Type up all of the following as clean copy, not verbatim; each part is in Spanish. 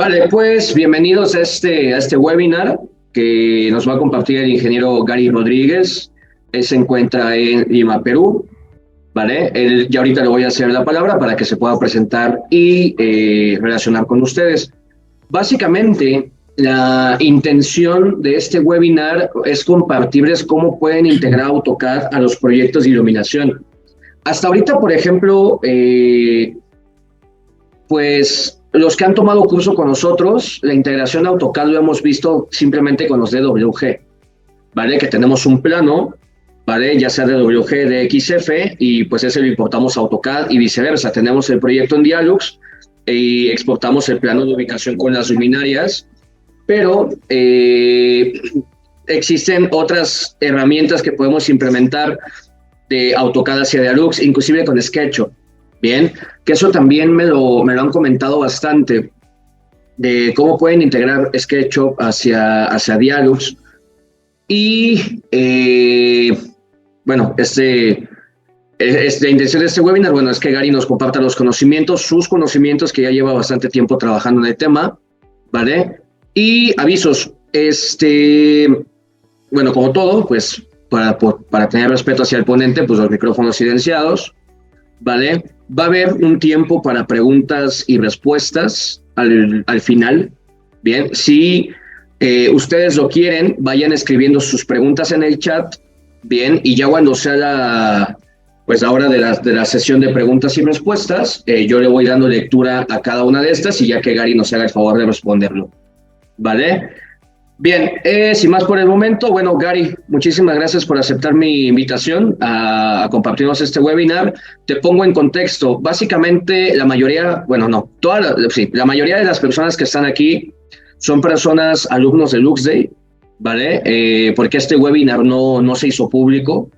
Vale, pues bienvenidos a este webinar que nos va a compartir el ingeniero Gary Rodríguez. Él se encuentra en Lima, Perú. Vale, ya ahorita le voy a hacer la palabra para que se pueda presentar y relacionar con ustedes. Básicamente, la intención de este webinar es compartirles cómo pueden integrar AutoCAD a los proyectos de iluminación. Hasta ahorita, por ejemplo, pues los que han tomado curso con nosotros, la integración de AutoCAD lo hemos visto simplemente con los DWG, ¿vale? Que tenemos un plano, ¿vale? Ya sea DWG, de XF, y pues ese lo importamos a AutoCAD y viceversa. Tenemos el proyecto en Dialux y exportamos el plano de ubicación con las luminarias, pero existen otras herramientas que podemos implementar de AutoCAD hacia Dialux, inclusive con SketchUp. Bien, que eso también me lo han comentado bastante, de cómo pueden integrar SketchUp hacia Dialux. Y bueno, la intención de este webinar, bueno, es que Gary nos comparta los conocimientos, sus conocimientos, que ya lleva bastante tiempo trabajando en el tema, ¿vale? Y avisos, bueno, como todo, pues para tener respeto hacia el ponente, pues los micrófonos silenciados, ¿vale? Va a haber un tiempo para preguntas y respuestas al final. Bien, si ustedes lo quieren, vayan escribiendo sus preguntas en el chat. Bien, y ya cuando sea la hora de la sesión de preguntas y respuestas, yo le voy dando lectura a cada una de estas y ya que Gary nos haga el favor de responderlo. ¿Vale? Bien, sin más por el momento, bueno, Gary, muchísimas gracias por aceptar mi invitación a compartirnos este webinar. Te pongo en contexto. Básicamente, la mayoría de las personas que están aquí son personas, alumnos de LuxDay, ¿vale? Porque este webinar no se hizo público,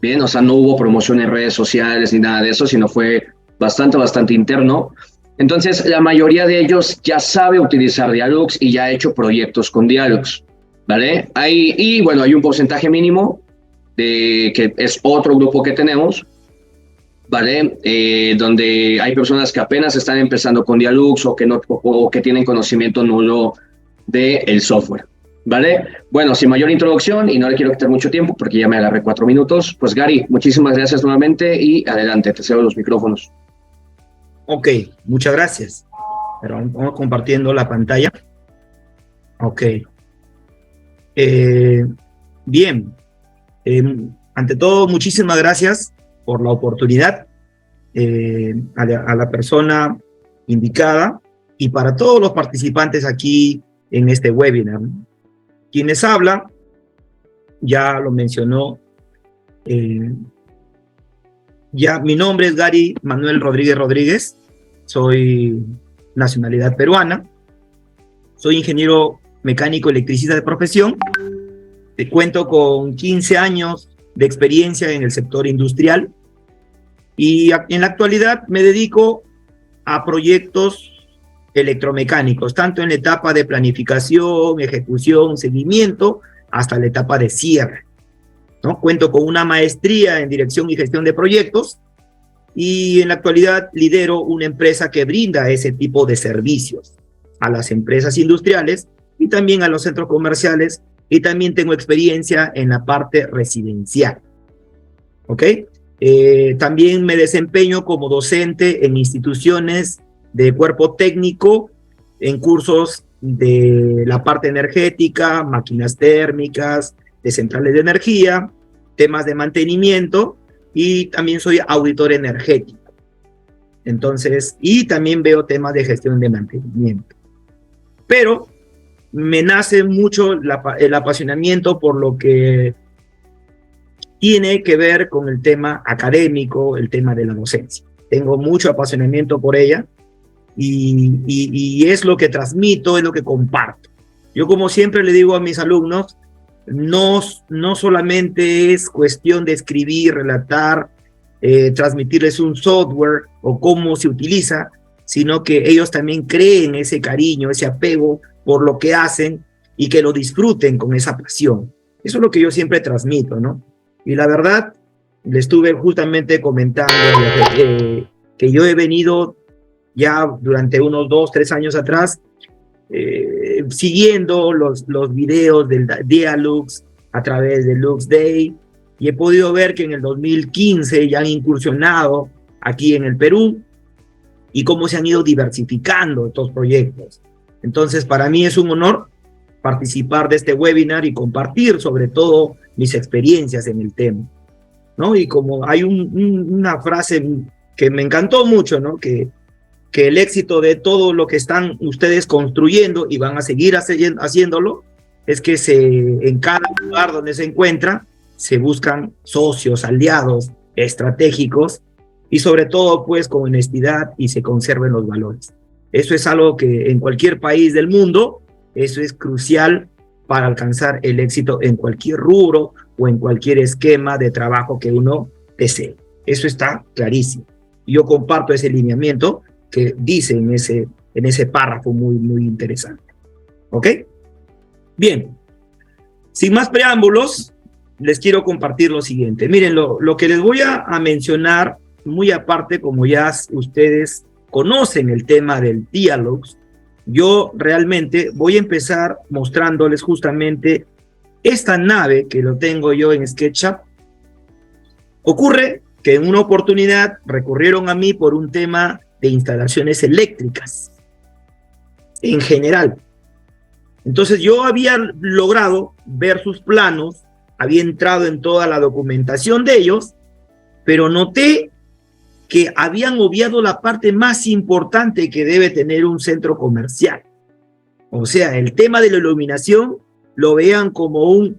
¿bien? O sea, no hubo promoción en redes sociales ni nada de eso, sino fue bastante interno. Entonces, la mayoría de ellos ya sabe utilizar Dialux y ya ha hecho proyectos con Dialux, ¿vale? Hay un porcentaje mínimo que es otro grupo que tenemos, ¿vale? Donde hay personas que apenas están empezando con Dialux o que tienen conocimiento nulo del software, ¿vale? Bueno, sin mayor introducción y no le quiero quitar mucho tiempo porque ya me agarré 4 minutos, pues Gary, muchísimas gracias nuevamente y adelante, te cedo los micrófonos. Ok, muchas gracias. Pero vamos compartiendo la pantalla. Ok. Bien. Ante todo, muchísimas gracias por la oportunidad a la persona indicada y para todos los participantes aquí en este webinar. Quienes hablan, ya lo mencionó, ya, mi nombre es Gary Manuel Rodríguez, soy nacionalidad peruana, soy ingeniero mecánico electricista de profesión, cuento con 15 años de experiencia en el sector industrial y en la actualidad me dedico a proyectos electromecánicos, tanto en la etapa de planificación, ejecución, seguimiento, hasta la etapa de cierre, ¿no? Cuento con una maestría en dirección y gestión de proyectos y en la actualidad lidero una empresa que brinda ese tipo de servicios a las empresas industriales y también a los centros comerciales, y también tengo experiencia en la parte residencial. ¿Ok? También me desempeño como docente en instituciones de cuerpo técnico, en cursos de la parte energética, máquinas térmicas, de centrales de energía, temas de mantenimiento, y también soy auditor energético. Entonces, y también veo temas de gestión de mantenimiento. Pero me nace mucho el apasionamiento por lo que tiene que ver con el tema académico, el tema de la docencia. Tengo mucho apasionamiento por ella y es lo que transmito, es lo que comparto. Yo, como siempre le digo a mis alumnos, no solamente es cuestión de escribir, relatar, transmitirles un software o cómo se utiliza, sino que ellos también creen ese cariño, ese apego por lo que hacen y que lo disfruten con esa pasión. Eso es lo que yo siempre transmito, ¿no? Y la verdad, le estuve justamente comentando que yo he venido ya durante unos 2, 3 años atrás siguiendo los videos del Dialux a través de LuxDay, y he podido ver que en el 2015 ya han incursionado aquí en el Perú y cómo se han ido diversificando estos proyectos. Entonces, para mí es un honor participar de este webinar y compartir sobre todo mis experiencias en el tema, ¿no? Y como hay una frase que me encantó mucho, ¿no? Que el éxito de todo lo que están ustedes construyendo y van a seguir haciéndolo es que en cada lugar donde se encuentra se buscan socios, aliados, estratégicos y sobre todo pues con honestidad y se conserven los valores. Eso es algo que en cualquier país del mundo, eso es crucial para alcanzar el éxito en cualquier rubro o en cualquier esquema de trabajo que uno desee. Eso está clarísimo. Yo comparto ese lineamiento que dice en ese párrafo muy interesante. ¿Ok? Bien. Sin más preámbulos, les quiero compartir lo siguiente. Miren, lo que les voy a mencionar, muy aparte, como ya ustedes conocen el tema del Dialux, yo realmente voy a empezar mostrándoles justamente esta nave que lo tengo yo en SketchUp. Ocurre que en una oportunidad recurrieron a mí por un tema de instalaciones eléctricas en general. Entonces yo había logrado ver sus planos, había entrado en toda la documentación de ellos, pero noté que habían obviado la parte más importante que debe tener un centro comercial. O sea, el tema de la iluminación lo vean como un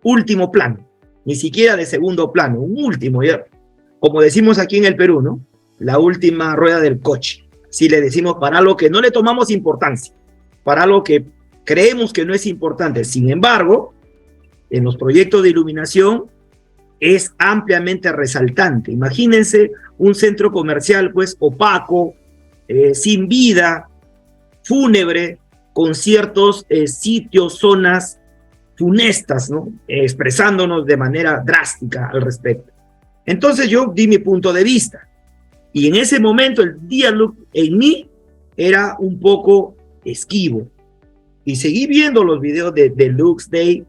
último plano, ni siquiera de segundo plano, un último, ya, como decimos aquí en el Perú, ¿no? La última rueda del coche. Así le decimos para algo que no le tomamos importancia, para algo que creemos que no es importante. Sin embargo, en los proyectos de iluminación es ampliamente resaltante. Imagínense un centro comercial pues opaco, sin vida, fúnebre, con ciertos sitios, zonas funestas, ¿no? Expresándonos de manera drástica al respecto. Entonces yo di mi punto de vista. Y en ese momento el Dialux en mí era un poco esquivo. Y seguí viendo los videos de LuxDay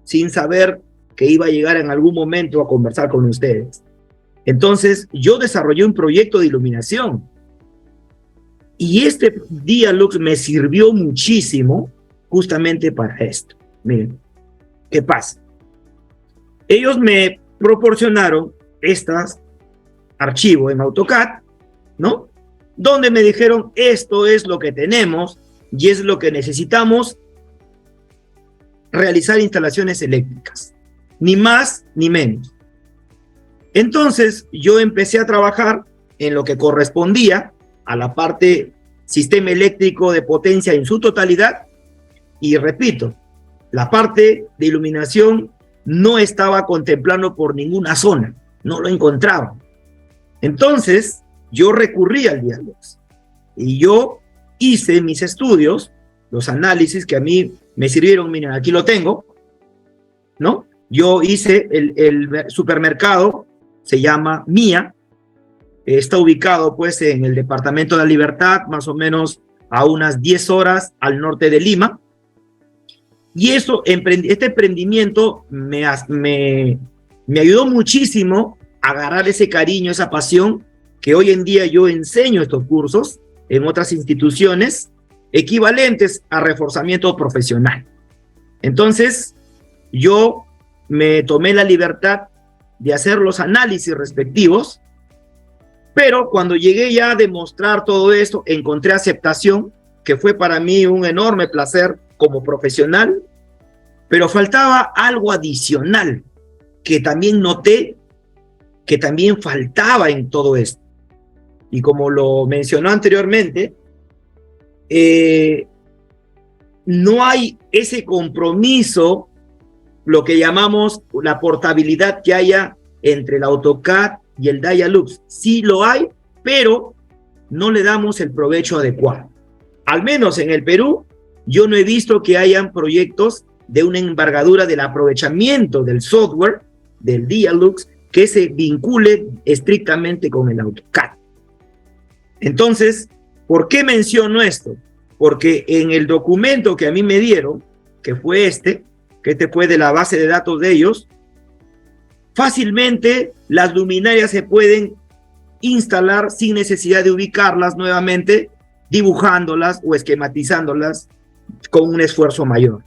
sin saber que iba a llegar en algún momento a conversar con ustedes. Entonces yo desarrollé un proyecto de iluminación. Y este Dialux me sirvió muchísimo justamente para esto. Miren, ¿qué pasa? Ellos me proporcionaron estas archivos en AutoCAD, ¿no? Donde me dijeron, esto es lo que tenemos y es lo que necesitamos realizar instalaciones eléctricas. Ni más ni menos. Entonces yo empecé a trabajar en lo que correspondía a la parte sistema eléctrico de potencia en su totalidad y repito, la parte de iluminación no estaba contemplando por ninguna zona, no lo encontraba. Entonces yo recurrí al Dialux y yo hice mis estudios, los análisis que a mí me sirvieron. Miren, aquí lo tengo, ¿no? Yo hice el supermercado, se llama Mía, está ubicado pues en el departamento de La Libertad, más o menos a unas 10 horas al norte de Lima. Y este emprendimiento me ayudó muchísimo a agarrar ese cariño, esa pasión, que hoy en día yo enseño estos cursos en otras instituciones equivalentes a reforzamiento profesional. Entonces, yo me tomé la libertad de hacer los análisis respectivos, pero cuando llegué ya a demostrar todo esto, encontré aceptación, que fue para mí un enorme placer como profesional, pero faltaba algo adicional que también noté que también faltaba en todo esto. Y como lo mencionó anteriormente, no hay ese compromiso, lo que llamamos la portabilidad que haya entre el AutoCAD y el Dialux. Sí lo hay, pero no le damos el provecho adecuado. Al menos en el Perú, yo no he visto que hayan proyectos de una envergadura del aprovechamiento del software, del Dialux, que se vincule estrictamente con el AutoCAD. Entonces, ¿por qué menciono esto? porque en el documento que a mí me dieron, que este fue de la base de datos de ellos, fácilmente las luminarias se pueden instalar sin necesidad de ubicarlas nuevamente, dibujándolas o esquematizándolas con un esfuerzo mayor,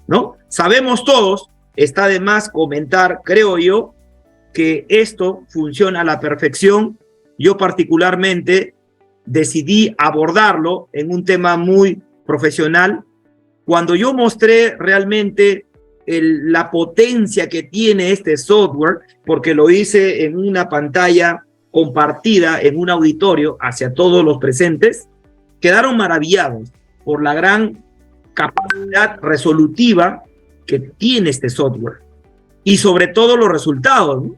¿no? Sabemos todos, está de más comentar, creo yo, que esto funciona a la perfección. Yo particularmente decidí abordarlo en un tema muy profesional. Cuando yo mostré realmente la potencia que tiene este software, porque lo hice en una pantalla compartida en un auditorio hacia todos los presentes, quedaron maravillados por la gran capacidad resolutiva que tiene este software y sobre todo los resultados, ¿no?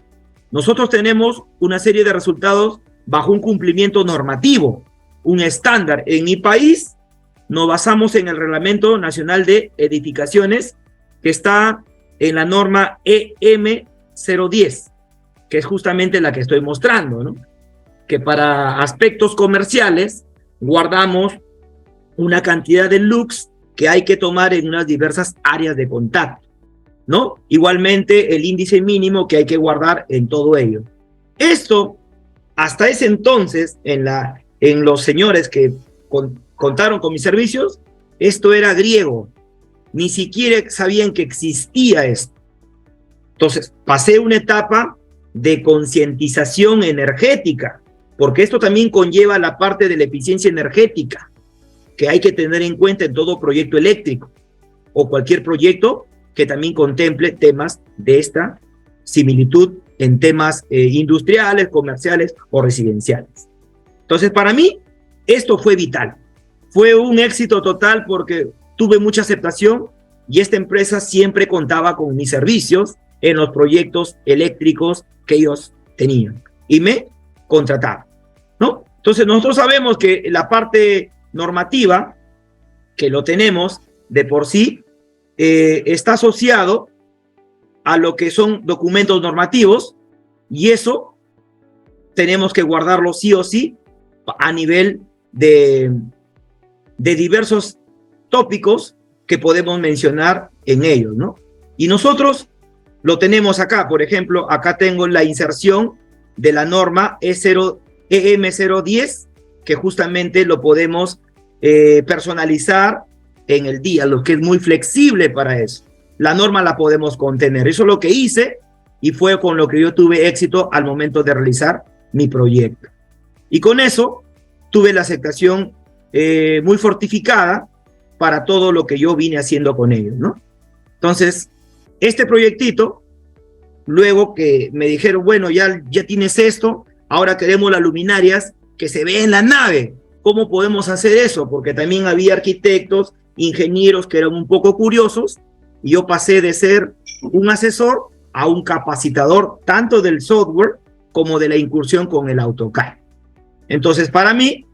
Nosotros tenemos una serie de resultados bajo un cumplimiento normativo, un estándar. En mi país nos basamos en el Reglamento Nacional de Edificaciones, que está en la norma EM 010, que es justamente la que estoy mostrando, ¿no? Que para aspectos comerciales guardamos una cantidad de lux que hay que tomar en unas diversas áreas de contacto, ¿no? Igualmente el índice mínimo que hay que guardar en todo ello. Esto, hasta ese entonces, en los señores que contaron con mis servicios, esto era griego. Ni siquiera sabían que existía esto. Entonces, pasé una etapa de concientización energética, porque esto también conlleva la parte de la eficiencia energética, que hay que tener en cuenta en todo proyecto eléctrico, o cualquier proyecto que también contemple temas de esta similitud en temas industriales, comerciales o residenciales. Entonces, para mí, esto fue vital. Fue un éxito total porque tuve mucha aceptación y esta empresa siempre contaba con mis servicios en los proyectos eléctricos que ellos tenían y me contrataron, ¿no? Entonces, nosotros sabemos que la parte normativa, que lo tenemos de por sí, está asociado a lo que son documentos normativos y eso tenemos que guardarlo sí o sí a nivel de diversos tópicos que podemos mencionar en ellos, ¿no? Y nosotros lo tenemos acá, por ejemplo, acá tengo la inserción de la norma EM010, que justamente lo podemos personalizar en el día, lo que es muy flexible para eso. La norma la podemos contener. Eso es lo que hice y fue con lo que yo tuve éxito al momento de realizar mi proyecto. Y con eso tuve la aceptación muy fortificada para todo lo que yo vine haciendo con ellos, ¿no? Entonces, este proyectito, luego que me dijeron, bueno, ya tienes esto, ahora queremos las luminarias que se ve en la nave. ¿Cómo podemos hacer eso? Porque también había arquitectos, ingenieros que eran un poco curiosos, y yo pasé de ser un asesor a un capacitador, tanto del software como de la incursión con el AutoCAD. Entonces, para mí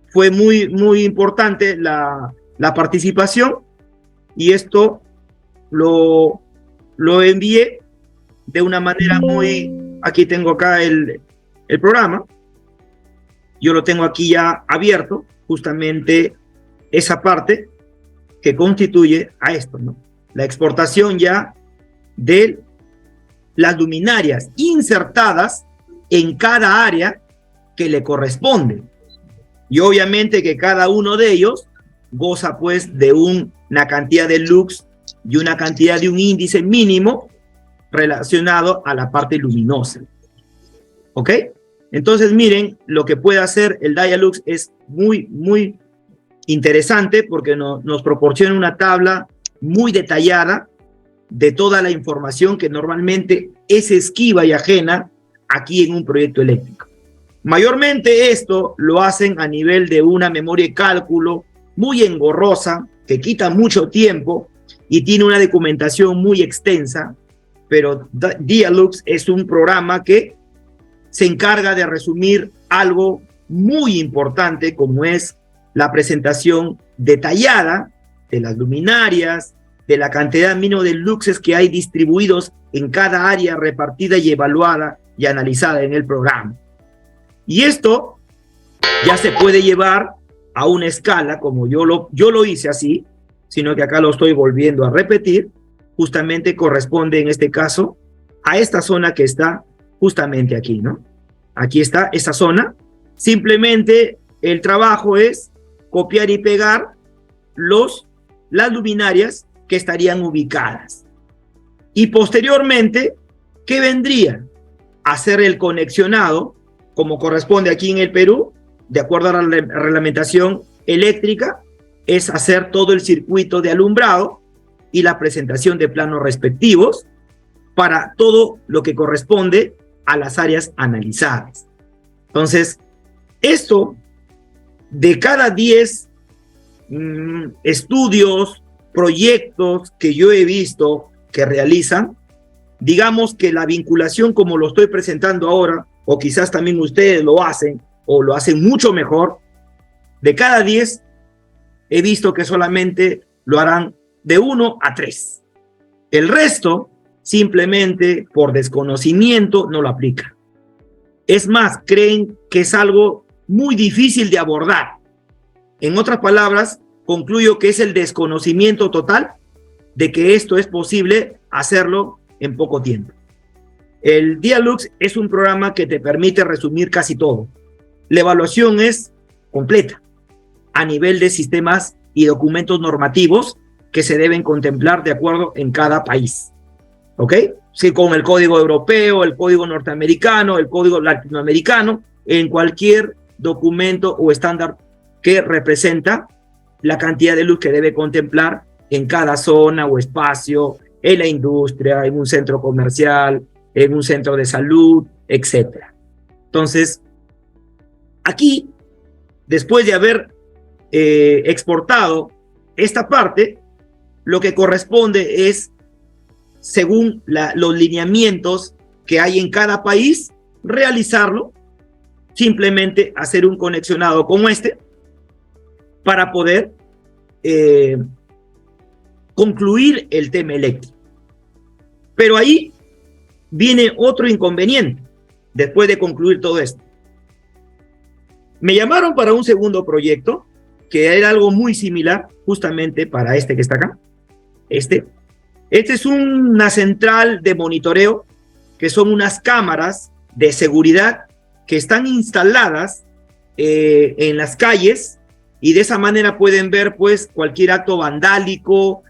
fue muy, muy importante la participación, y esto lo envié de una manera muy... Aquí tengo acá el programa. Yo lo tengo aquí ya abierto, justamente esa parte que constituye a esto, ¿no? La exportación ya de las luminarias insertadas en cada área que le corresponde. Y obviamente que cada uno de ellos goza pues de una cantidad de lux y una cantidad de un índice mínimo relacionado a la parte luminosa. ¿Ok? Entonces miren, lo que puede hacer el Dialux es muy, muy interesante porque nos proporciona una tabla muy detallada de toda la información que normalmente es esquiva y ajena aquí en un proyecto eléctrico. Mayormente esto lo hacen a nivel de una memoria de cálculo muy engorrosa, que quita mucho tiempo y tiene una documentación muy extensa, pero Dialux es un programa que se encarga de resumir algo muy importante como es la presentación detallada de las luminarias, de la cantidad mínima de luxes que hay distribuidos en cada área repartida y evaluada y analizada en el programa. Y esto ya se puede llevar a una escala, como yo lo hice así, sino que acá lo estoy volviendo a repetir, justamente corresponde en este caso a esta zona que está justamente aquí, ¿no? Aquí está esa zona. Simplemente el trabajo es copiar y pegar las luminarias que estarían ubicadas. Y posteriormente, ¿qué vendría? Hacer el conexionado, como corresponde aquí en el Perú, de acuerdo a la reglamentación eléctrica, es hacer todo el circuito de alumbrado y la presentación de planos respectivos para todo lo que corresponde a las áreas analizadas. Entonces, esto, de cada 10 estudios, proyectos que yo he visto que realizan, digamos que la vinculación como lo estoy presentando ahora, o quizás también ustedes lo hacen, o lo hacen mucho mejor, de cada 10 he visto que solamente lo harán de 1 a 3. El resto, simplemente por desconocimiento, no lo aplican. Es más, creen que es algo muy difícil de abordar. En otras palabras, concluyo que es el desconocimiento total de que esto es posible hacerlo en poco tiempo. El Dialux es un programa que te permite resumir casi todo. La evaluación es completa a nivel de sistemas y documentos normativos que se deben contemplar de acuerdo en cada país. ¿Ok? Sí, con el código europeo, el código norteamericano, el código latinoamericano, en cualquier documento o estándar que representa la cantidad de luz que debe contemplar en cada zona o espacio, en la industria, en un centro comercial, en un centro de salud, etc. Entonces, aquí, después de haber exportado esta parte, lo que corresponde es, según los lineamientos que hay en cada país, realizarlo, simplemente hacer un conexionado como este, para poder concluir el tema eléctrico. Pero ahí viene otro inconveniente, después de concluir todo esto. Me llamaron para un segundo proyecto, que era algo muy similar, justamente para este que está acá. Este es una central de monitoreo, que son unas cámaras de seguridad que están instaladas en las calles, y de esa manera pueden ver pues cualquier acto vandálico,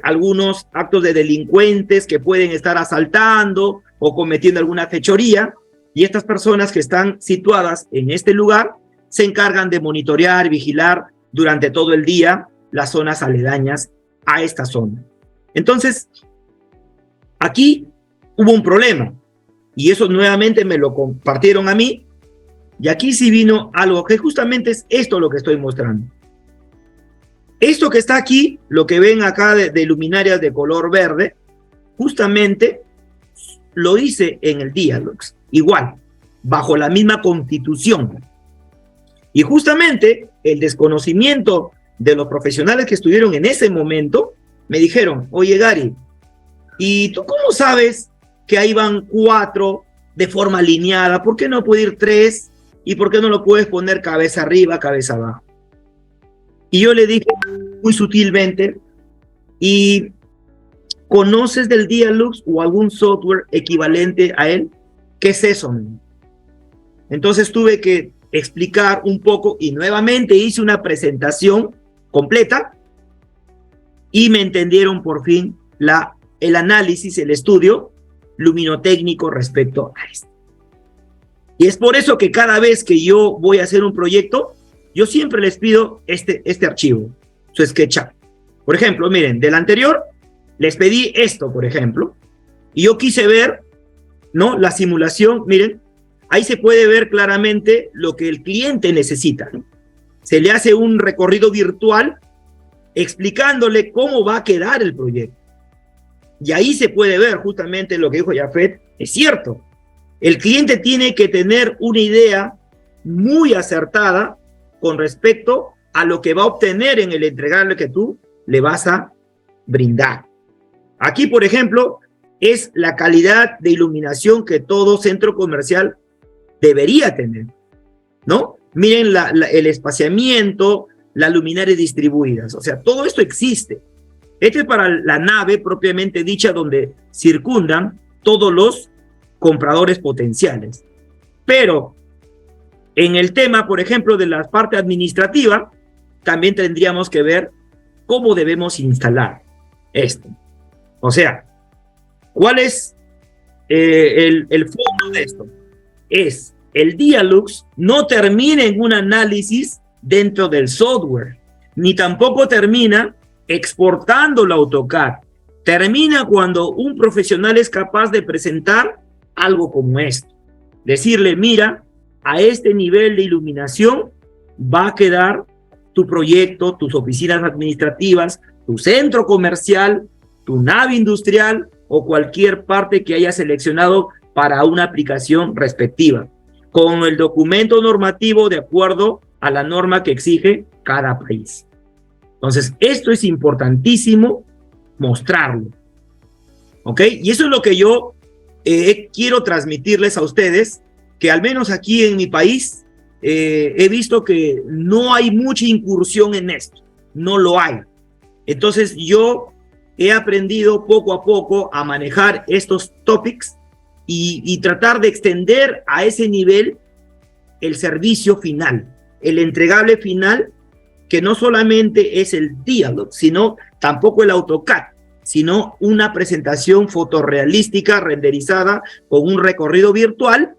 algunos actos de delincuentes que pueden estar asaltando o cometiendo alguna fechoría, y estas personas que están situadas en este lugar se encargan de monitorear, vigilar durante todo el día las zonas aledañas a esta zona. Entonces, aquí hubo un problema, y eso nuevamente me lo compartieron a mí, y aquí sí vino algo que justamente es esto lo que estoy mostrando. Esto que está aquí, lo que ven acá de luminarias de color verde, justamente lo hice en el Dialux, igual, bajo la misma constitución. Y justamente el desconocimiento de los profesionales que estuvieron en ese momento, me dijeron, oye Gary, ¿y tú cómo sabes que ahí van 4 de forma alineada? ¿Por qué no puede ir 3? ¿Y por qué no lo puedes poner cabeza arriba, cabeza abajo? Y yo le dije muy sutilmente, ¿y conoces del Dialux o algún software equivalente a él? ¿Qué es eso? Entonces tuve que explicar un poco y nuevamente hice una presentación completa y me entendieron por fin el análisis, el estudio luminotécnico respecto a esto. Y es por eso que cada vez que yo voy a hacer un proyecto, yo siempre les pido este archivo, su SketchUp. Por ejemplo, miren, del anterior les pedí esto, por ejemplo, y yo quise ver, ¿no?, la simulación. Miren, ahí se puede ver claramente lo que el cliente necesita, ¿no? Se le hace un recorrido virtual explicándole cómo va a quedar el proyecto. Y ahí se puede ver justamente lo que dijo Jafet, es cierto. El cliente tiene que tener una idea muy acertada con respecto a lo que va a obtener en el entregable que tú le vas a brindar. Aquí, por ejemplo, es la calidad de iluminación que todo centro comercial debería tener, ¿no? miren el espaciamiento, las luminarias distribuidas. O sea, todo esto existe. Este es para la nave propiamente dicha, donde circundan todos los compradores potenciales. Pero en el tema, por ejemplo, de la parte administrativa, también tendríamos que ver cómo debemos instalar esto. O sea, ¿cuál es el fondo de esto? Es el Dialux no termina en un análisis dentro del software, ni tampoco termina exportando el AutoCAD. Termina cuando un profesional es capaz de presentar algo como esto. Decirle, mira, a este nivel de iluminación va a quedar tu proyecto, tus oficinas administrativas, tu centro comercial, tu nave industrial o cualquier parte que hayas seleccionado para una aplicación respectiva, con el documento normativo de acuerdo a la norma que exige cada país. Entonces, esto es importantísimo mostrarlo, ¿ok? Y eso es lo que yo quiero transmitirles a ustedes, que al menos aquí en mi país he visto que no hay mucha incursión en esto, no lo hay. Entonces, yo he aprendido poco a poco a manejar estos topics y tratar de extender a ese nivel el servicio final, el entregable final, que no solamente es el Dialux, sino tampoco el AutoCAD, sino una presentación fotorrealística renderizada con un recorrido virtual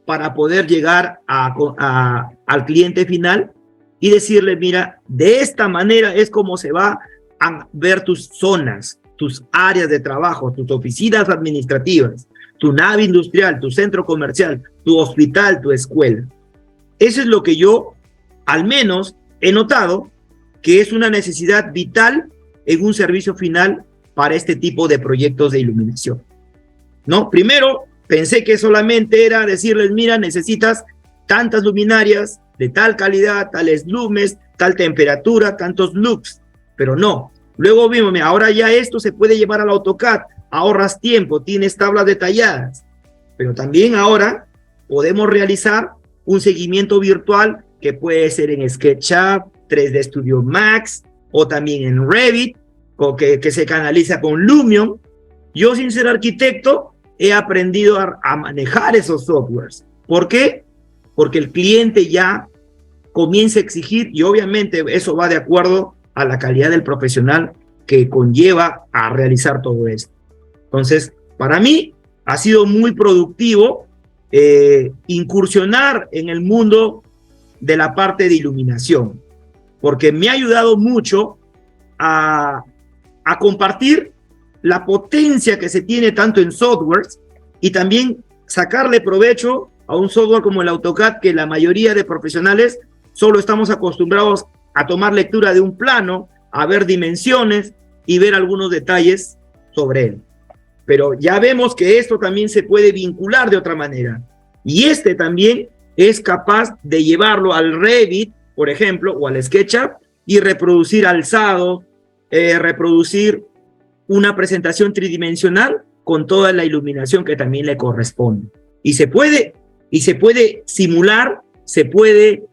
para poder llegar al cliente final y decirle, mira, de esta manera es como se va a ver tus zonas, tus áreas de trabajo, tus oficinas administrativas, tu nave industrial, tu centro comercial, tu hospital, tu escuela. Eso es lo que yo, al menos, he notado que es una necesidad vital en un servicio final para este tipo de proyectos de iluminación, ¿no? Primero, pensé que solamente era decirles, mira, necesitas tantas luminarias de tal calidad, tales lumes, tal temperatura, tantos lux, pero no. Luego vimos, mira, ahora ya esto se puede llevar al AutoCAD, ahorras tiempo, tienes tablas detalladas, pero también ahora podemos realizar un seguimiento virtual que puede ser en SketchUp, 3D Studio Max o también en Revit, que se canaliza con Lumion. Yo, sin ser arquitecto, he aprendido a manejar esos softwares. ¿Por qué? Porque el cliente ya comienza a exigir, y obviamente eso va de acuerdo a la calidad del profesional que conlleva a realizar todo esto. Entonces, para mí ha sido muy productivo incursionar en el mundo de la parte de iluminación, porque me ha ayudado mucho a compartir la potencia que se tiene tanto en softwares y también sacarle provecho a un software como el AutoCAD, que la mayoría de profesionales solo estamos acostumbrados a tomar lectura de un plano, a ver dimensiones y ver algunos detalles sobre él. Pero ya vemos que esto también se puede vincular de otra manera. Y este también es capaz de llevarlo al Revit, por ejemplo, o al SketchUp y reproducir alzado, reproducir una presentación tridimensional con toda la iluminación que también le corresponde. Y se puede simular, se puede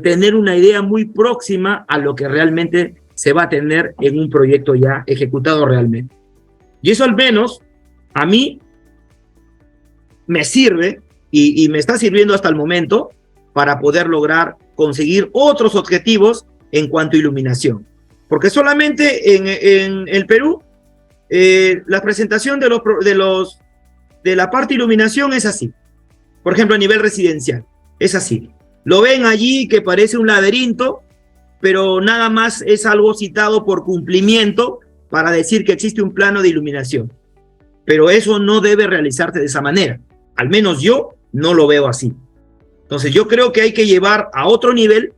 tener una idea muy próxima a lo que realmente se va a tener en un proyecto ya ejecutado realmente. Y eso, al menos a mí, me sirve y me está sirviendo hasta el momento para poder lograr conseguir otros objetivos en cuanto a iluminación. Porque solamente en el Perú, la presentación de la parte de iluminación es así. Por ejemplo, a nivel residencial, es así. Lo ven allí que parece un laberinto, pero nada más es algo citado por cumplimiento para decir que existe un plano de iluminación. Pero eso no debe realizarse de esa manera. Al menos yo no lo veo así. Entonces yo creo que hay que llevar a otro nivel,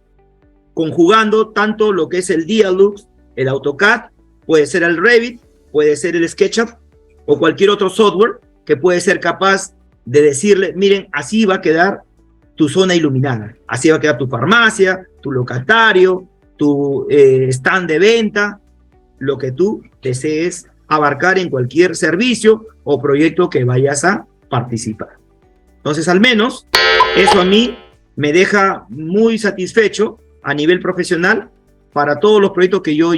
conjugando tanto lo que es el Dialux, el AutoCAD, puede ser el Revit, puede ser el SketchUp o cualquier otro software que puede ser capaz de decirle, miren, así va a quedar tu zona iluminada, así va a quedar tu farmacia, tu locatario, tu stand de venta, lo que tú desees abarcar en cualquier servicio o proyecto que vayas a participar. Entonces, al menos, eso a mí me deja muy satisfecho a nivel profesional para todos los proyectos que yo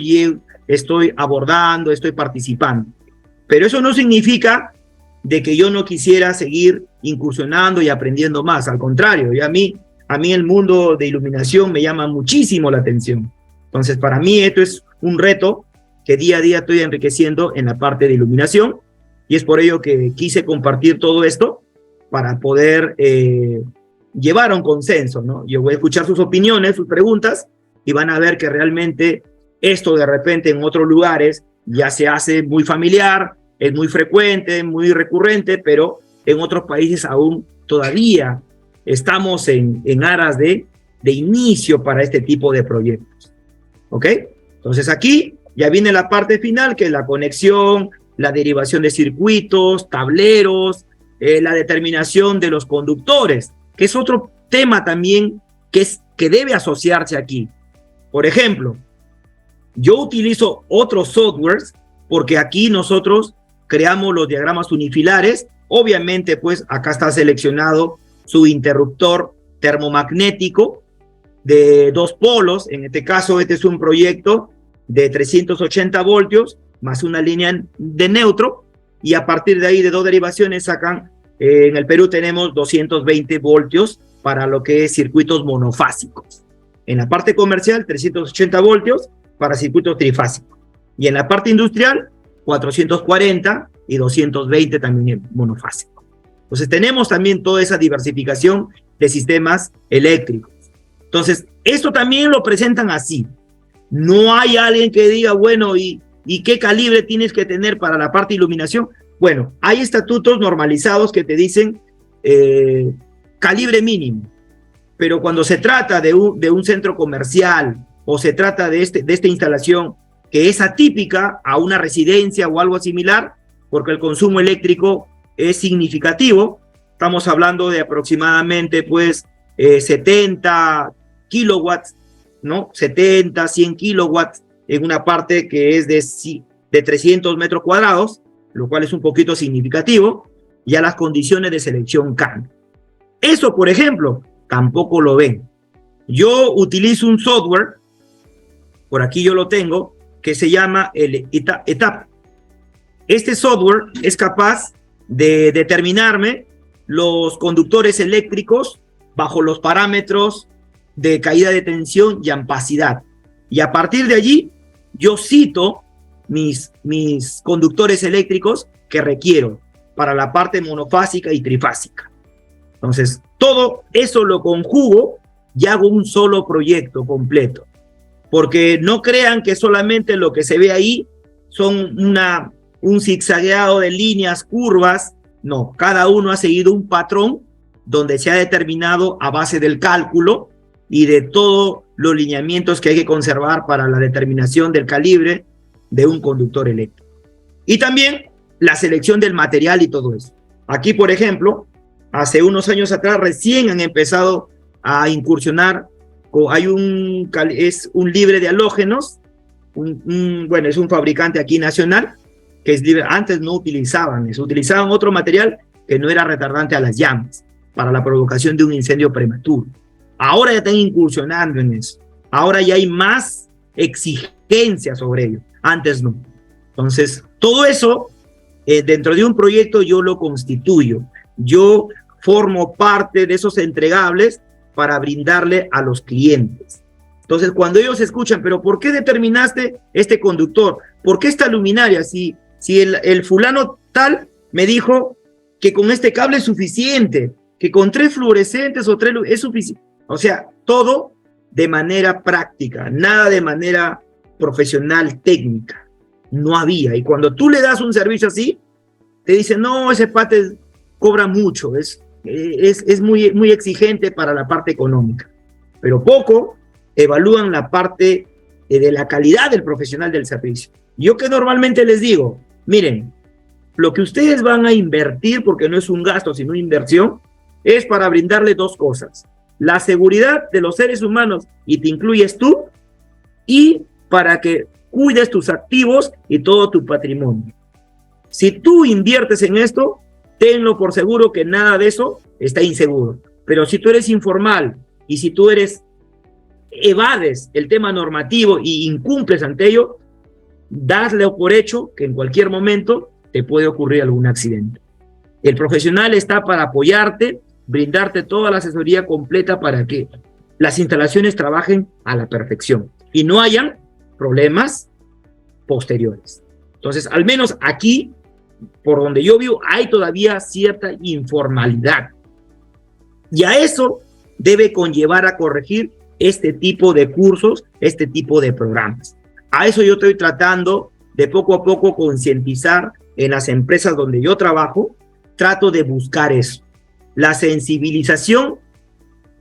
estoy abordando, estoy participando. Pero eso no significa de que yo no quisiera seguir incursionando y aprendiendo más. Al contrario, y a mí el mundo de iluminación me llama muchísimo la atención. Entonces, para mí esto es un reto que día a día estoy enriqueciendo en la parte de iluminación, y es por ello que quise compartir todo esto para poder llevar a un consenso, ¿no? Yo voy a escuchar sus opiniones, sus preguntas, y van a ver que realmente esto de repente en otros lugares ya se hace muy familiar, es muy frecuente, muy recurrente, pero en otros países aún todavía estamos en aras de inicio para este tipo de proyectos. ¿Ok? Entonces aquí ya viene la parte final, que es la conexión, la derivación de circuitos, tableros, la determinación de los conductores, que es otro tema también que debe asociarse aquí. Por ejemplo, yo utilizo otros softwares porque aquí nosotros creamos los diagramas unifilares. Obviamente, pues acá está seleccionado su interruptor termomagnético de 2 polos. En este caso, este es un proyecto de 380 voltios más una línea de neutro, y a partir de ahí de 2 derivaciones sacan, en el Perú tenemos 220 voltios para lo que es circuitos monofásicos. En la parte comercial, 380 voltios para circuitos trifásicos. Y en la parte industrial, 440 y 220 también monofásico. Entonces tenemos también toda esa diversificación de sistemas eléctricos. Entonces, esto también lo presentan así. No hay alguien que diga, bueno, ¿y qué calibre tienes que tener para la parte de iluminación? Bueno, hay estatutos normalizados que te dicen calibre mínimo. Pero cuando se trata de un centro comercial o se trata de esta instalación que es atípica a una residencia o algo similar, porque el consumo eléctrico es significativo, estamos hablando de aproximadamente pues 70 kilowatts, ¿no? 70, 100 kilowatts en una parte que es de 300 metros cuadrados, lo cual es un poquito significativo. Ya las condiciones de selección cambian. Eso, por ejemplo, tampoco lo ven. Yo utilizo un software, por aquí yo lo tengo, que se llama el ETAP. Este software es capaz de determinarme los conductores eléctricos bajo los parámetros de caída de tensión y ampacidad. Y a partir de allí, yo cito mis conductores eléctricos que requiero para la parte monofásica y trifásica. Entonces, todo eso lo conjugo y hago un solo proyecto completo. Porque no crean que solamente lo que se ve ahí son un zigzagueado de líneas, curvas. No, cada uno ha seguido un patrón donde se ha determinado a base del cálculo y de todos los lineamientos que hay que conservar para la determinación del calibre de un conductor eléctrico. Y también la selección del material y todo eso. Aquí, por ejemplo, hace unos años atrás recién han empezado a incursionar. Es un libre de halógenos, bueno, es un fabricante aquí nacional que es libre. Antes no utilizaban eso, utilizaban otro material que no era retardante a las llamas para la provocación de un incendio prematuro. Ahora ya están incursionando en eso. Ahora ya hay más exigencias sobre ello. Antes no. Entonces, todo eso dentro de un proyecto yo lo constituyo. Yo formo parte de esos entregables para brindarle a los clientes. Entonces, cuando ellos escuchan, pero ¿por qué determinaste este conductor? ¿Por qué esta luminaria? Si el fulano tal me dijo que con este cable es suficiente, que con 3 fluorescentes o 3 es suficiente. O sea, todo de manera práctica, nada de manera profesional, técnica. No había. Y cuando tú le das un servicio así, te dicen, no, ese pate cobra mucho, es muy exigente para la parte económica, pero poco evalúan la parte de la calidad del profesional del servicio. Yo que normalmente les digo, miren, lo que ustedes van a invertir, porque no es un gasto sino una inversión, es para brindarle 2 cosas: la seguridad de los seres humanos, y te incluyes tú, y para que cuides tus activos y todo tu patrimonio. Si tú inviertes en esto, tenlo por seguro que nada de eso está inseguro. Pero si tú eres informal Y si tú evades el tema normativo y incumples ante ello, dasle por hecho que en cualquier momento te puede ocurrir algún accidente. El profesional está para apoyarte, brindarte toda la asesoría completa para que las instalaciones trabajen a la perfección y no hayan problemas posteriores. Entonces, al menos aquí, por donde yo vivo, hay todavía cierta informalidad. Y a eso debe conllevar a corregir este tipo de cursos, este tipo de programas. A eso yo estoy tratando de poco a poco concientizar en las empresas donde yo trabajo. Trato de buscar eso, la sensibilización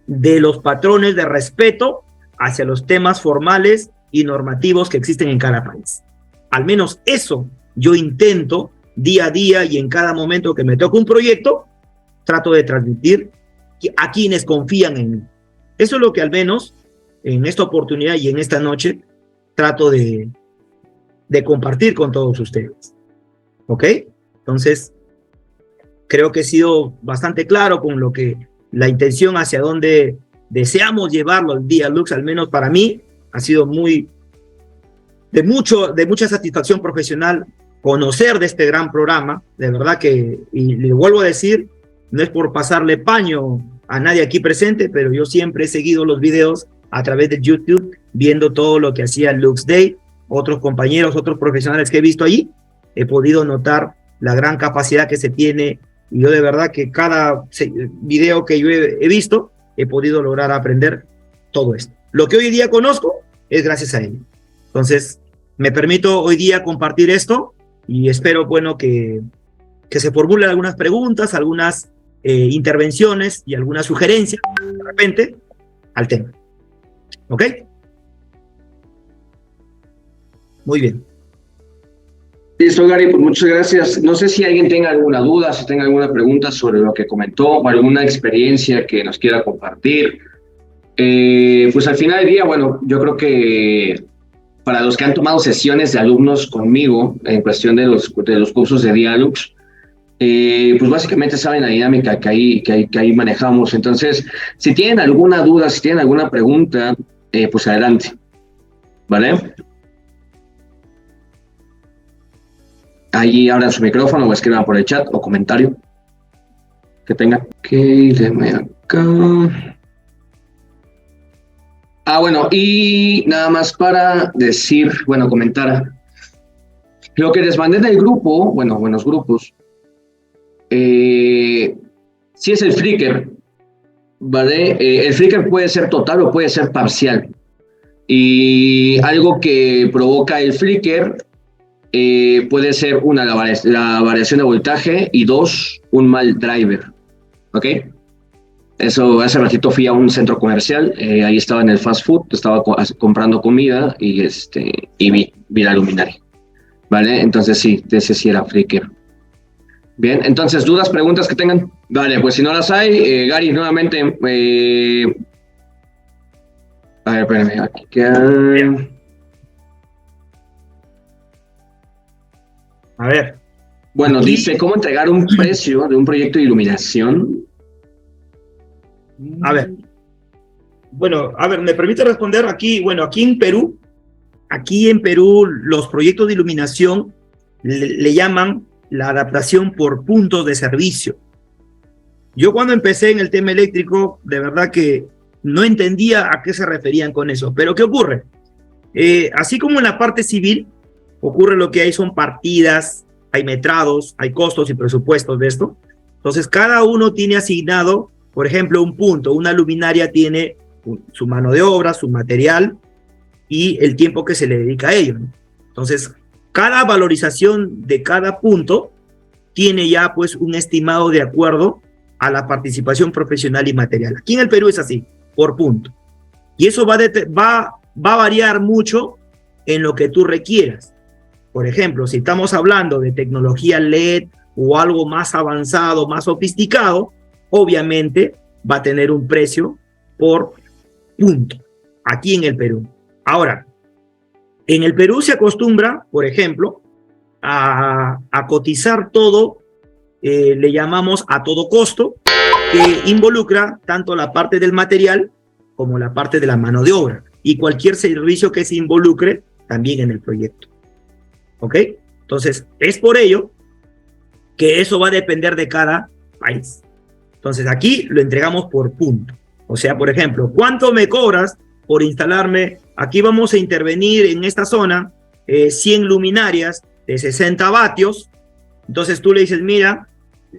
de los patrones de respeto hacia los temas formales y normativos que existen en cada país. Al menos eso yo intento día a día y en cada momento que me toca un proyecto, trato de transmitir a quienes confían en mí. Eso es lo que al menos en esta oportunidad y en esta noche trato de compartir con todos ustedes. ¿Ok? Entonces, creo que he sido bastante claro con lo que la intención hacia donde deseamos llevarlo el día Lux, al menos para mí, ha sido de mucha satisfacción profesional conocer de este gran programa. De verdad que, y le vuelvo a decir, no es por pasarle paño a nadie aquí presente, pero yo siempre he seguido los videos a través de YouTube, viendo todo lo que hacía Lux Day, otros compañeros, otros profesionales que he visto allí, he podido notar la gran capacidad que se tiene. Y yo de verdad que cada video que yo he visto, he podido lograr aprender todo esto. Lo que hoy día conozco es gracias a él. Entonces, me permito hoy día compartir esto y espero, bueno, que se formulen algunas preguntas, algunas intervenciones y algunas sugerencias, de repente, al tema. ¿Ok? Muy bien. Listo, Gary, pues muchas gracias. No sé si alguien tenga alguna duda, si tenga alguna pregunta sobre lo que comentó o alguna experiencia que nos quiera compartir. Pues al final del día, bueno, yo creo que para los que han tomado sesiones de alumnos conmigo en cuestión de los cursos de Dialux, pues básicamente saben la dinámica que ahí manejamos. Entonces, si tienen alguna duda, si tienen alguna pregunta, pues adelante, ¿vale? Ahí abran su micrófono o escriban por el chat o comentario que tengan. Ok, déjame acá. Bueno, y nada más para decir, bueno, comentar. Lo que les mandé del grupo, bueno, buenos grupos, sí es el Flickr, ¿vale? El Flickr puede ser total o puede ser parcial. Y algo que provoca el Flickr puede ser una, la variación de voltaje, y dos, un mal driver, ¿ok? Eso, hace ratito fui a un centro comercial, ahí estaba en el fast food, estaba comprando comida y vi la luminaria, ¿vale? Entonces sí, ese sí era Flickr. Bien, entonces, ¿dudas, preguntas que tengan? Vale, pues si no las hay, Gary, nuevamente, a ver, espérame, aquí queda... A ver. Bueno, Aquí dice, ¿cómo entregar un precio de un proyecto de iluminación? A ver. Bueno, a ver, ¿me permite responder? Aquí, bueno, aquí en Perú, los proyectos de iluminación le llaman la adaptación por puntos de servicio. Yo cuando empecé en el tema eléctrico, de verdad que no entendía a qué se referían con eso. Pero ¿qué ocurre? Así como en la parte civil, ocurre lo que hay son partidas, hay metrados, hay costos y presupuestos de esto. Entonces, cada uno tiene asignado, por ejemplo, un punto. Una luminaria tiene su mano de obra, su material y el tiempo que se le dedica a ello, ¿no? Entonces, cada valorización de cada punto tiene ya pues un estimado de acuerdo a la participación profesional y material. Aquí en el Perú es así, por punto. Y eso va a variar mucho en lo que tú requieras. Por ejemplo, si estamos hablando de tecnología LED o algo más avanzado, más sofisticado, obviamente va a tener un precio por punto, aquí en el Perú. Ahora, en el Perú se acostumbra, por ejemplo, a cotizar todo, le llamamos a todo costo, que involucra tanto la parte del material como la parte de la mano de obra y cualquier servicio que se involucre también en el proyecto. ¿Ok? Entonces, es por ello que eso va a depender de cada país. Entonces, aquí lo entregamos por punto. O sea, por ejemplo, ¿cuánto me cobras por instalarme? Aquí vamos a intervenir en esta zona 100 luminarias de 60 vatios. Entonces tú le dices, mira,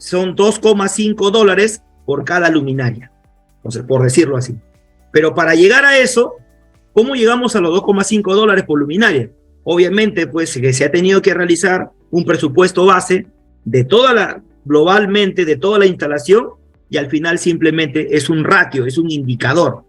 son $2,5 por cada luminaria. Entonces, por decirlo así. Pero para llegar a eso, ¿cómo llegamos a los $2,5 por luminaria? Obviamente, pues, que se ha tenido que realizar un presupuesto base de globalmente, de toda la instalación, y al final simplemente es un ratio, es un indicador.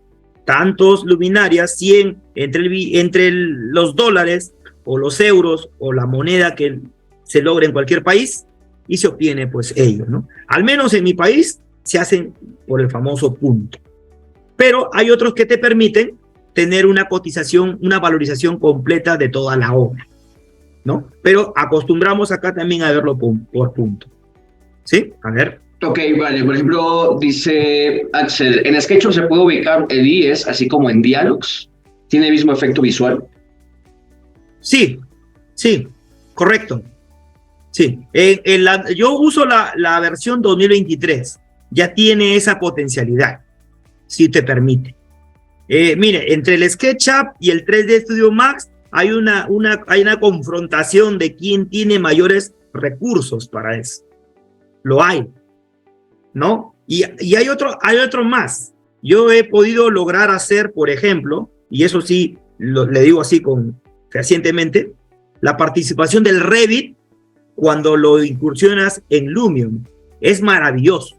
Tantos luminarias, 100 entre los dólares o los euros o la moneda que se logra en cualquier país, y se obtiene pues ello, ¿no? Al menos en mi país se hacen por el famoso punto. Pero hay otros que te permiten tener una cotización, una valorización completa de toda la obra, ¿no? Pero acostumbramos acá también a verlo por punto. ¿Sí? A ver. Ok, vale. Por ejemplo, dice Axel, en SketchUp se puede ubicar el IES así como en Dialogs. ¿Tiene el mismo efecto visual? Sí, correcto. Sí, yo uso la versión 2023. Ya tiene esa potencialidad, si te permite. Mire, entre el SketchUp y el 3D Studio Max hay una confrontación de quién tiene mayores recursos para eso. Lo hay, ¿no? Y hay otro más. Yo he podido lograr hacer, por ejemplo, y eso sí, le digo así fehacientemente, la participación del Revit cuando lo incursionas en Lumion. Es maravilloso.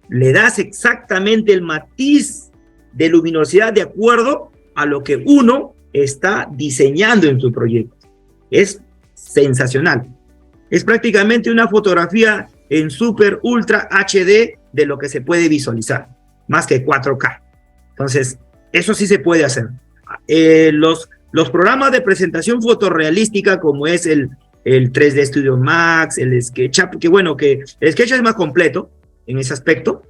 Le das exactamente el matiz de luminosidad de acuerdo a lo que uno está diseñando en su proyecto. Es sensacional. Es prácticamente una fotografía en super ultra HD de lo que se puede visualizar, más que 4K. Entonces, eso sí se puede hacer. Los programas de presentación fotorrealística, como es el 3D Studio Max, el SketchUp, que bueno, que el SketchUp es más completo en ese aspecto,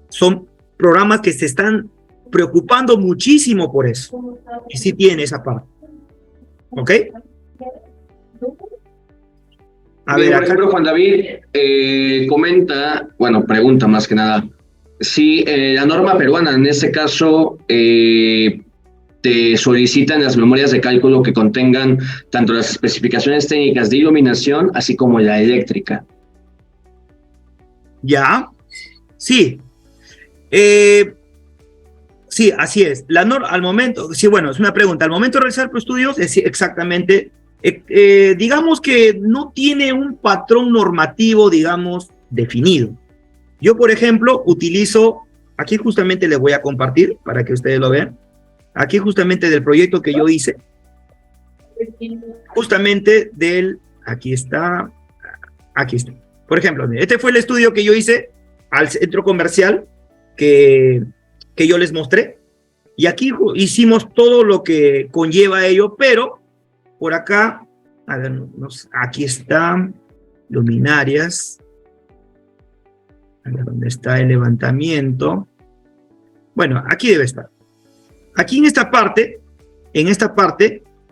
son programas que se están preocupando muchísimo por eso. Y sí tiene esa parte. ¿Ok? Por ejemplo, Juan David comenta, bueno, pregunta más que nada, si la norma peruana, en este caso, te solicitan las memorias de cálculo que contengan tanto las especificaciones técnicas de iluminación, así como la eléctrica. Ya, sí. Sí, así es. Al momento, sí, bueno, es una pregunta. Al momento de realizar estudios, es exactamente, digamos que no tiene un patrón normativo, digamos, definido. Yo, por ejemplo, utilizo, aquí justamente les voy a compartir para que ustedes lo vean, aquí justamente del proyecto que yo hice, justamente aquí está. Por ejemplo, este fue el estudio que yo hice al centro comercial que yo les mostré, y aquí hicimos todo lo que conlleva ello, pero por acá, a ver, aquí está luminarias, a ver dónde está el levantamiento. Bueno, aquí debe estar. Aquí en esta parte,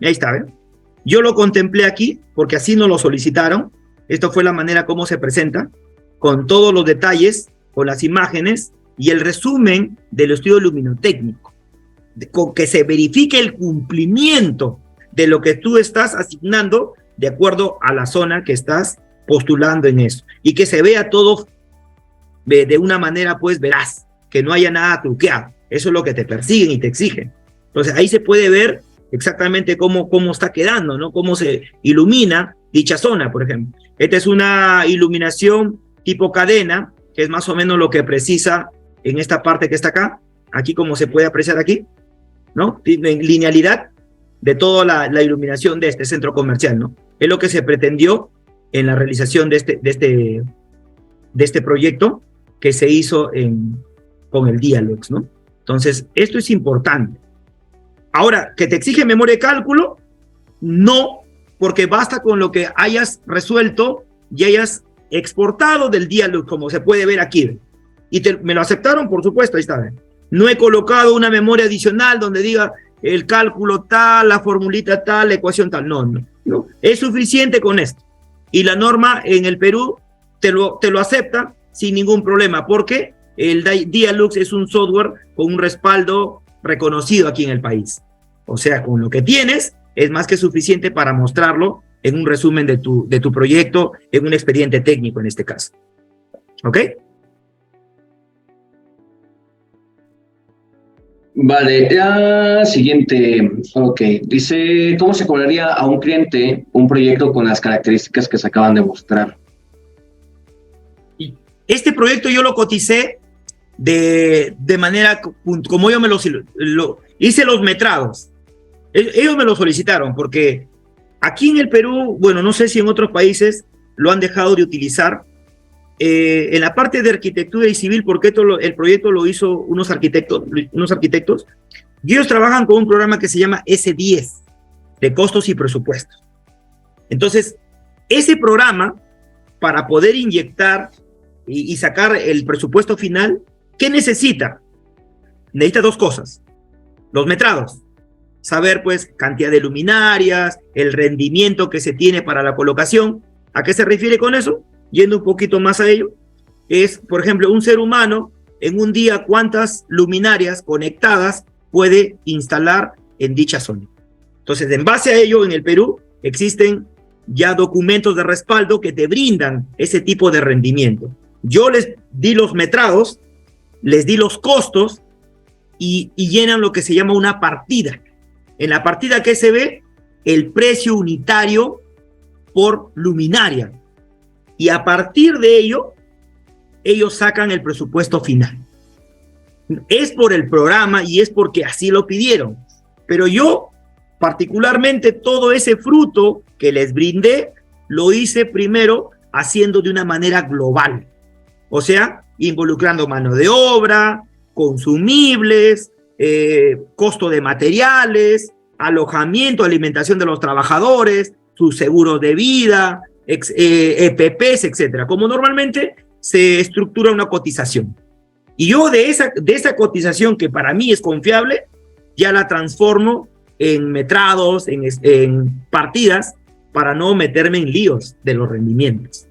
ahí está, ¿ven? Yo lo contemplé aquí porque así nos lo solicitaron. Esto fue la manera como se presenta, con todos los detalles, con las imágenes y el resumen del estudio luminotécnico, con que se verifique el cumplimiento de lo que tú estás asignando de acuerdo a la zona que estás postulando en eso, y que se vea todo de una manera pues veraz, que no haya nada truqueado. Eso es lo que te persiguen y te exigen. Entonces ahí se puede ver exactamente cómo está quedando, ¿no? Cómo se ilumina dicha zona, por ejemplo. Esta es una iluminación tipo cadena, que es más o menos lo que precisa en esta parte que está acá, aquí como se puede apreciar aquí, ¿no? En linealidad de toda la iluminación de este centro comercial, ¿no? Es lo que se pretendió en la realización de este proyecto que se hizo con el Dialogs, ¿no? Entonces, esto es importante. Ahora, ¿que te exige memoria de cálculo? No, porque basta con lo que hayas resuelto y hayas exportado del Dialog, como se puede ver aquí. Y me lo aceptaron, por supuesto, ahí está. No he colocado una memoria adicional donde diga el cálculo tal, la formulita tal, la ecuación tal. No. Es suficiente con esto. Y la norma en el Perú te lo acepta sin ningún problema, porque el Dialux es un software con un respaldo reconocido aquí en el país. O sea, con lo que tienes es más que suficiente para mostrarlo en un resumen de tu proyecto, en un expediente técnico en este caso. ¿Ok? Vale, la siguiente. Ok, dice, ¿cómo se cobraría a un cliente un proyecto con las características que se acaban de mostrar? Este proyecto yo lo coticé de manera como yo hice los metrados. Ellos me lo solicitaron porque aquí en el Perú, bueno, no sé si en otros países lo han dejado de utilizar. En la parte de arquitectura y civil, porque el proyecto lo hizo unos arquitectos, y ellos trabajan con un programa que se llama S10, de costos y presupuestos. Entonces, ese programa, para poder inyectar y sacar el presupuesto final, ¿qué necesita? Necesita dos cosas: los metrados, saber pues cantidad de luminarias, el rendimiento que se tiene para la colocación. ¿A qué se refiere con eso? Yendo un poquito más a ello, es, por ejemplo, un ser humano en un día cuántas luminarias conectadas puede instalar en dicha zona. Entonces, en base a ello, en el Perú existen ya documentos de respaldo que te brindan ese tipo de rendimiento. Yo les di los metrados, les di los costos y llenan lo que se llama una partida. En la partida que se ve el precio unitario por luminaria. Y a partir de ello, ellos sacan el presupuesto final. Es por el programa y es porque así lo pidieron. Pero yo, particularmente, todo ese fruto que les brindé, lo hice primero haciendo de una manera global. O sea, involucrando mano de obra, consumibles, costo de materiales, alojamiento, alimentación de los trabajadores, sus seguros de vida, EPPs, etcétera, como normalmente se estructura una cotización. Y yo de esa cotización, que para mí es confiable, ya la transformo en metrados, en partidas, para no meterme en líos de los rendimientos.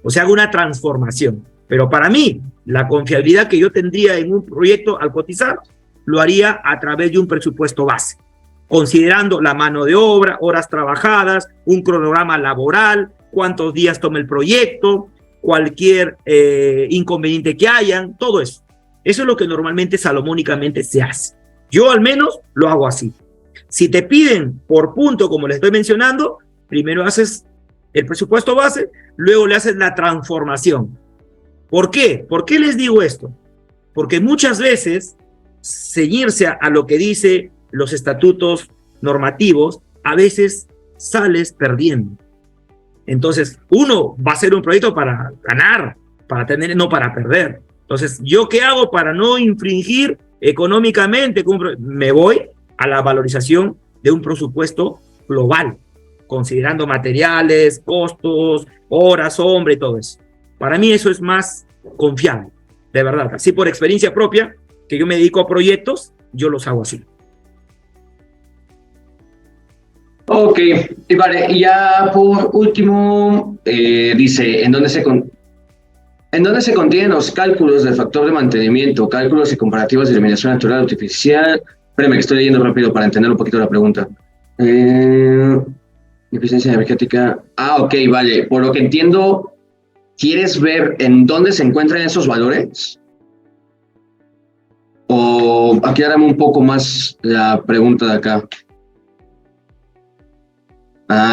O sea, hago una transformación. Pero para mí, la confiabilidad que yo tendría en un proyecto al cotizar, lo haría a través de un presupuesto base, considerando la mano de obra, horas trabajadas, un cronograma laboral, cuántos días toma el proyecto, cualquier inconveniente que hayan, todo eso. Eso es lo que normalmente salomónicamente se hace. Yo al menos lo hago así. Si te piden por punto, como les estoy mencionando, primero haces el presupuesto base, luego le haces la transformación. ¿Por qué? ¿Por qué les digo esto? Porque muchas veces ceñirse a lo que dice los estatutos normativos, a veces sales perdiendo. Entonces, uno va a hacer un proyecto para ganar, para tener, no para perder. Entonces, ¿yo qué hago para no infringir económicamente? Me voy a la valorización de un presupuesto global, considerando materiales, costos, horas, hombre y todo eso. Para mí eso es más confiable, de verdad. Así por experiencia propia, que yo me dedico a proyectos, yo los hago así. Ok, y vale, y ya por último, dice, ¿en dónde se contienen los cálculos del factor de mantenimiento, cálculos y comparativos de iluminación natural artificial? Espérame, que estoy leyendo rápido para entender un poquito la pregunta. Eficiencia energética. Ok, vale, por lo que entiendo, ¿quieres ver en dónde se encuentran esos valores? O aclárame un poco más la pregunta de acá.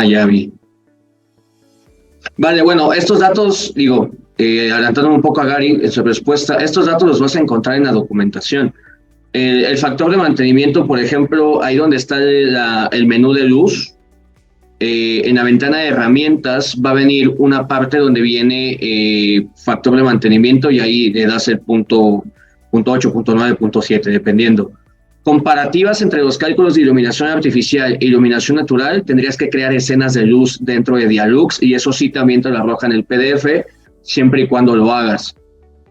Ya vi. Vale, bueno, estos datos, digo, adelantándome un poco a Gary en su respuesta, estos datos los vas a encontrar en la documentación. El factor de mantenimiento, por ejemplo, ahí donde está el menú de luz, en la ventana de herramientas va a venir una parte donde viene factor de mantenimiento y ahí le das el punto 8, punto 9, punto 7, dependiendo. Comparativas entre los cálculos de iluminación artificial e iluminación natural, tendrías que crear escenas de luz dentro de Dialux y eso sí también te lo arroja en el PDF, siempre y cuando lo hagas,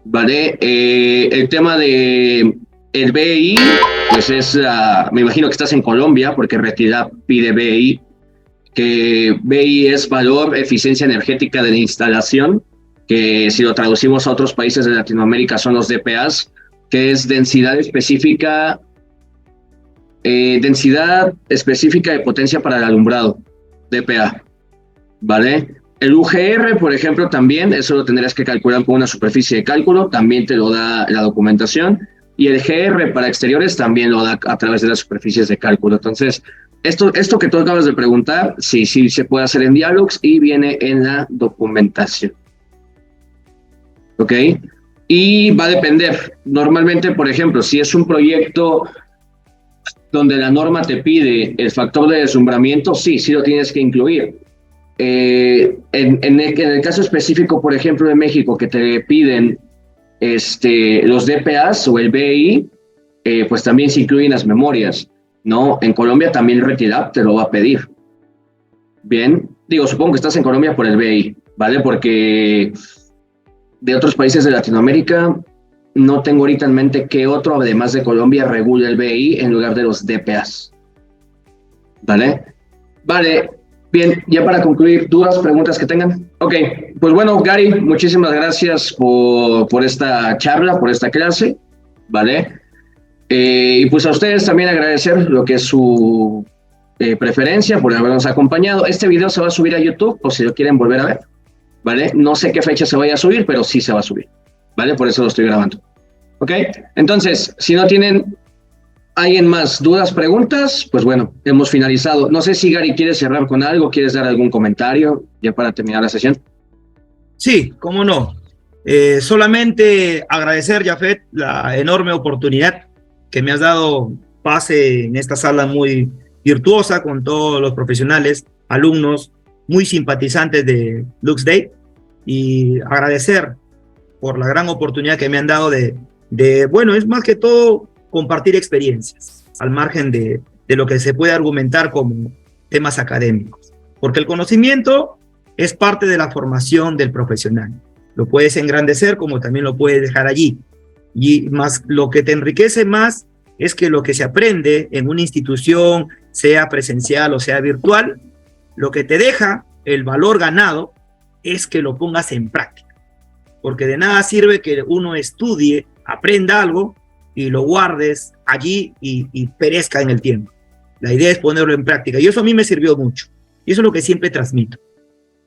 ¿vale? El tema de El BI, pues me imagino que estás en Colombia, porque Retidap pide BI, que BI es valor, eficiencia energética de la instalación, que si lo traducimos a otros países de Latinoamérica son los DPAs, que es densidad específica de potencia para el alumbrado, DPA, ¿vale? El UGR, por ejemplo, también, eso lo tendrás que calcular con una superficie de cálculo, también te lo da la documentación, y el GR para exteriores también lo da a través de las superficies de cálculo. Entonces, esto que tú acabas de preguntar, sí se puede hacer en Dialogs y viene en la documentación. ¿Ok? Y va a depender. Normalmente, por ejemplo, si es un proyecto donde la norma te pide el factor de deslumbramiento, sí lo tienes que incluir. En el caso específico, por ejemplo, de México, que te piden los DPAs o el BI, pues también se incluyen las memorias, ¿no? En Colombia también el Retidap te lo va a pedir. Bien, digo, supongo que estás en Colombia por el BI, ¿vale? Porque de otros países de Latinoamérica no tengo ahorita en mente qué otro, además de Colombia, regula el BI en lugar de los DPAs. ¿Vale? Vale, bien, ya para concluir, ¿dudas, preguntas que tengan? Ok, pues bueno, Gary, muchísimas gracias por esta charla, por esta clase, ¿vale? Y pues a ustedes también agradecer lo que es su preferencia por habernos acompañado. Este video se va a subir a YouTube, por si lo quieren volver a ver, ¿vale? No sé qué fecha se vaya a subir, pero sí se va a subir, ¿vale? Por eso lo estoy grabando. ¿Ok? Entonces, si no tienen alguien más dudas, preguntas, pues bueno, hemos finalizado. No sé si Gary quiere cerrar con algo, quieres dar algún comentario ya para terminar la sesión. Sí, cómo no. Solamente agradecer, Jafet, la enorme oportunidad que me has dado pase en esta sala muy virtuosa con todos los profesionales, alumnos, muy simpatizantes de LuxDay, y agradecer por la gran oportunidad que me han dado de bueno, es más que todo compartir experiencias al margen de lo que se puede argumentar como temas académicos, porque el conocimiento es parte de la formación del profesional. Lo puedes engrandecer como también lo puedes dejar allí, y más lo que te enriquece más es que lo que se aprende en una institución, sea presencial o sea virtual, lo que te deja el valor ganado es que lo pongas en práctica, porque de nada sirve que uno estudie, aprenda algo y lo guardes allí y perezca en el tiempo. La idea es ponerlo en práctica, y eso a mí me sirvió mucho, y eso es lo que siempre transmito.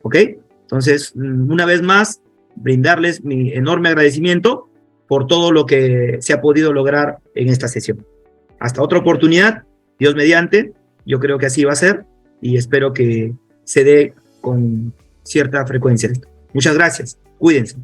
¿Ok? Entonces, una vez más, brindarles mi enorme agradecimiento por todo lo que se ha podido lograr en esta sesión. Hasta otra oportunidad, Dios mediante, yo creo que así va a ser, y espero que se dé con cierta frecuencia. Muchas gracias, cuídense.